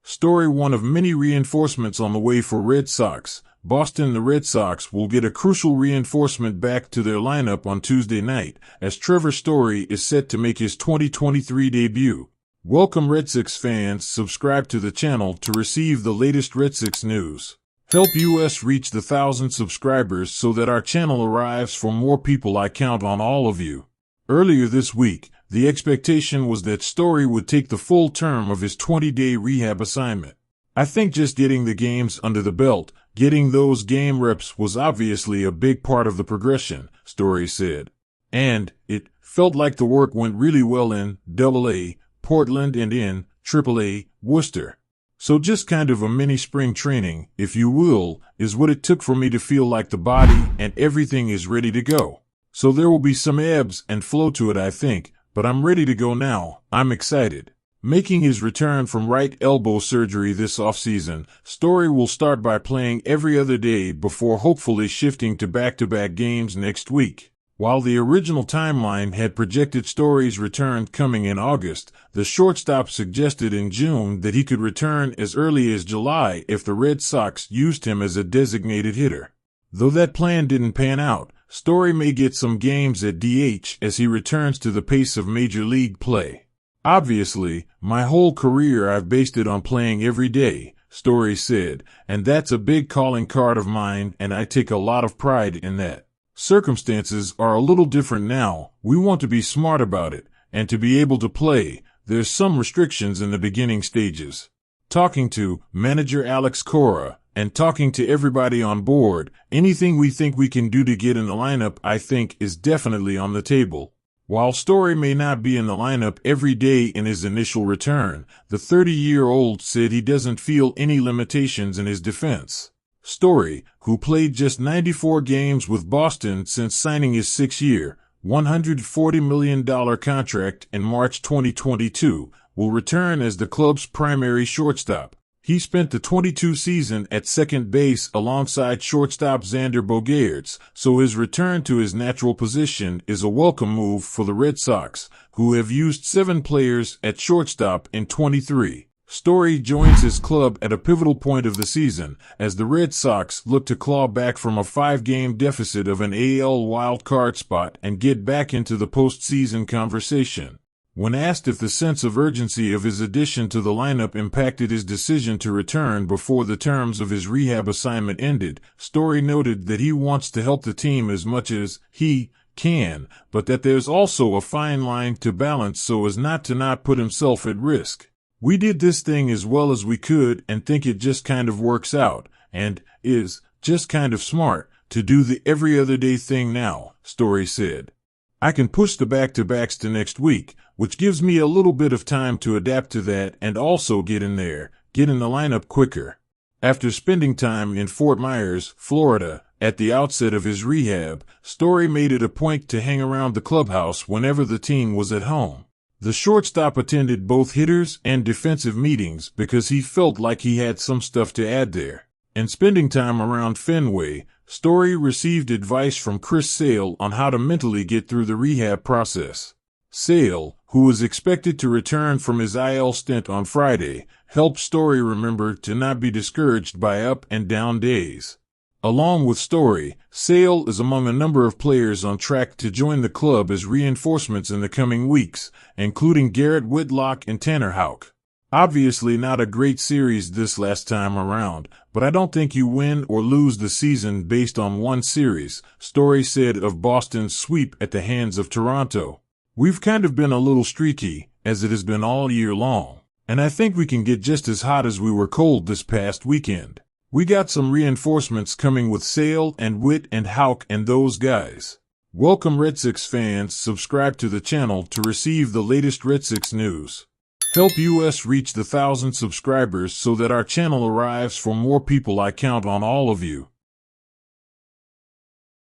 Story one of many reinforcements on the way for Red Sox. Boston the Red Sox will get a crucial reinforcement back to their lineup on Tuesday night, as Trevor Story is set to make his 2023 debut. Welcome Red Sox fans, subscribe to the channel to receive the latest Red Sox news. Help us reach the 1,000 subscribers so that our channel arrives for more people. I count on all of you. Earlier this week, the expectation was that Story would take the full term of his 20-day rehab assignment. I think just getting the games under the belt, getting those game reps was obviously a big part of the progression, Story said. And it felt like the work went really well in AA, Portland, and in AAA, Worcester. So just kind of a mini spring training, if you will, is what it took for me to feel like the body and everything is ready to go. So there will be some ebbs and flow to it, I think, but I'm ready to go now. I'm excited. Making his return from right elbow surgery this offseason, Story will start by playing every other day before hopefully shifting to back-to-back games next week. While the original timeline had projected Story's return coming in August, the shortstop suggested in June that he could return as early as July if the Red Sox used him as a designated hitter. Though that plan didn't pan out, Story may get some games at DH as he returns to the pace of Major League play. Obviously, my whole career I've based it on playing every day, Story said, and that's a big calling card of mine and I take a lot of pride in that. Circumstances are a little different now. We want to be smart about it, and to be able to play, there's some restrictions in the beginning stages. Talking to manager Alex Cora, and talking to everybody on board, anything we think we can do to get in the lineup I think is definitely on the table. While Story may not be in the lineup every day in his initial return, the 30-year-old said he doesn't feel any limitations in his defense. Story, who played just 94 games with Boston since signing his 6-year, $140 million contract in March 2022, will return as the club's primary shortstop. He spent the 22 season at second base alongside shortstop Xander Bogaerts, so his return to his natural position is a welcome move for the Red Sox, who have used 7 players at shortstop in 23. Story joins his club at a pivotal point of the season, as the Red Sox look to claw back from a 5-game deficit of an AL wildcard spot and get back into the postseason conversation. When asked if the sense of urgency of his addition to the lineup impacted his decision to return before the terms of his rehab assignment ended, Story noted that he wants to help the team as much as he can, but that there's also a fine line to balance so as not to not put himself at risk. We did this thing as well as we could and think it just kind of works out, and is just kind of smart to do the every other day thing now, Story said. I can push the back-to-backs to next week, which gives me a little bit of time to adapt to that and also get in the lineup quicker. After spending time in Fort Myers, Florida, at the outset of his rehab, Story made it a point to hang around the clubhouse whenever the team was at home. The shortstop attended both hitters and defensive meetings because he felt like he had some stuff to add there. And spending time around Fenway, Story received advice from Chris Sale on how to mentally get through the rehab process. Sale, who was expected to return from his IL stint on Friday, helped Story remember to not be discouraged by up and down days. Along with Story, Sale is among a number of players on track to join the club as reinforcements in the coming weeks, including Garrett Whitlock and Tanner Houck. Obviously not a great series this last time around, but I don't think you win or lose the season based on one series, Story said of Boston's sweep at the hands of Toronto. We've kind of been a little streaky, as it has been all year long, and I think we can get just as hot as we were cold this past weekend. We got some reinforcements coming with Sale and Witt and Houck and those guys. Welcome Red Sox fans, subscribe to the channel to receive the latest Red Sox news. Help us reach the 1,000 subscribers so that our channel arrives for more people. I count on all of you.